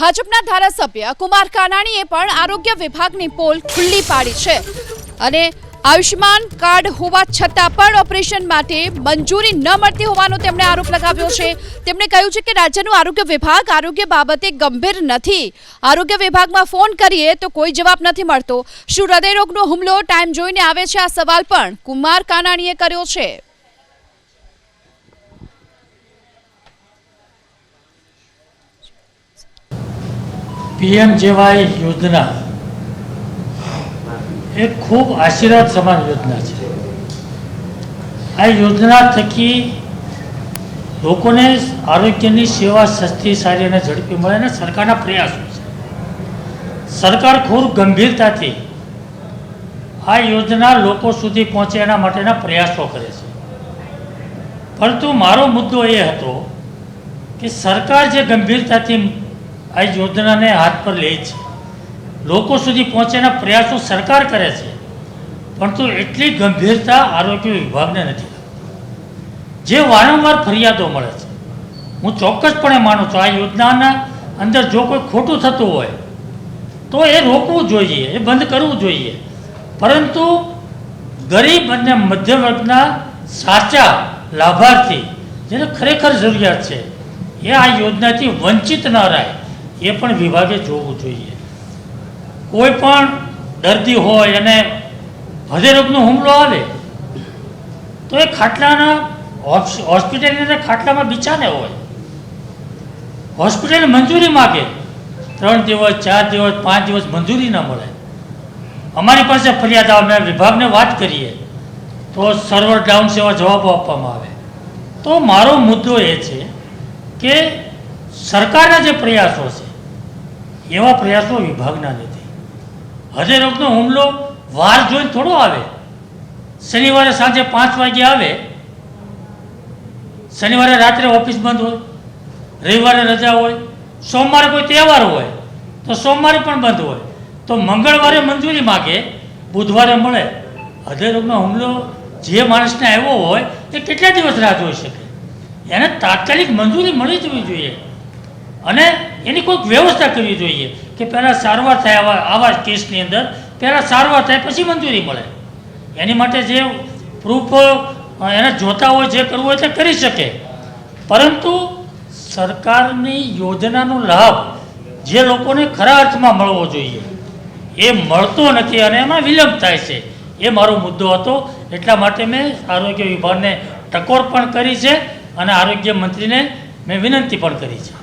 ભાજપના ધારાસભ્ય કુમાર કાનાણીએ પણ આરોગ્ય વિભાગની પોલ ખુલ્લી પાડી છે અને આયુષ્માન કાર્ડ હોવા છતાં પણ ઓપરેશન માટે મંજૂરી ન મળતી હોવાનો તેમણે આરોપ લગાવ્યો છે। તેમણે કહ્યું છે કે રાજ્યનું આરોગ્ય વિભાગ આરોગ્ય બાબતે ગંભીર નથી। આરોગ્ય વિભાગમાં ફોન કરીએ તો કોઈ જવાબ નથી મળતો। શું હૃદયરોગનો હુમલો ટાઈમ જોઈને આવે છે? આ સવાલ પણ કુમાર કાનાણીએ કર્યો છે। पीएमजेवाय योजना एक खूब आशीर्वाद समान योजना है। आ योजना थकी लोकोने आरोग्यनी सेवा सस्ती सारी और झड़पी मळे ने सरकारना प्रयासों छे। सरकार खूब गंभीरताथी आ योजना लोको सुधी पहोंचे एना माटेना प्रयासों करे छे। परंतु मारो मुद्दो ए हतो कि सरकार जे गंभीरताथी आ योजना ने हाथ पर ले छे, लोको सुधी पहोंचेना प्रयासों सरकार करे छे, परंतु एटली गंभीरता आरोग्य विभाग ने नथी। जे वारंवार फरियादों मळे छे, हूँ चोक्कसपणे मानु छुं आ योजनाना अंदर जो कोई खोटुं थतुं होय तो ए रोकवुं जोईए, ए बंध करवुं जोईए। परंतु गरीब अने मध्य वर्गना साचा लाभार्थी जेने खरेखर जरूरियात छे ए आ योजनाथी वंचित न रहे ये पण विभागे जोवुं जोईए। कोई पण दर्दी होय अने हृदयरोगनो हुमलो आवे तो ए खाटलाना होस्पिटलना खाटलामां बिछाने होय, होस्पिटल मंजूरी मांगे 3 दिवस 4 दिवस 5 दिवस मंजूरी न मळे। अमारी पासे फरियाद आवे, मैं विभागने वात करीए तो सर्वर डाउन सेवा जवाबो आपवामां आवे। तो मारो मुद्दो ए छे के सरकारना जे प्रयासों छे एवा प्रयासों विभागना नथी। हृदयरोगनो हुमलो वार जोईने थोड़ो आवे। शनिवारे सांजे 5 वागे आवे, शनिवारे रात्रे ऑफिस बंद होय, रविवारे रजा होय, सोमवारे कोई तहेवार होय तो सोमवारे पण बंद होय, तो मंगळवारे मंजूरी मागे बुधवारे मळे। हृदयरोगनो हुमलो जे माणसने आव्यो होय ते કેટલા દિવસ રાહ જોઈ શકે? એને તાત્કાલિક મંજૂરી મળી જવી જોઈએ અને એની કોઈક વ્યવસ્થા કરવી જોઈએ કે પહેલાં સારવાર થાય આવા કેસની અંદર પહેલાં સારવાર થાય પછી મંજૂરી મળે। એની માટે જે પ્રૂફ એને જોતા હોય જે કરવું હોય તે કરી શકે। પરંતુ સરકારની યોજનાનો લાભ જે લોકોને ખરા અર્થમાં મળવો જોઈએ એ મળતો નથી અને એમાં વિલંબ થાય છે। એ મારો મુદ્દો હતો। એટલા માટે મેં આરોગ્ય વિભાગને ટકોર પણ કરી છે અને આરોગ્ય મંત્રીને મેં વિનંતી પણ કરી છે।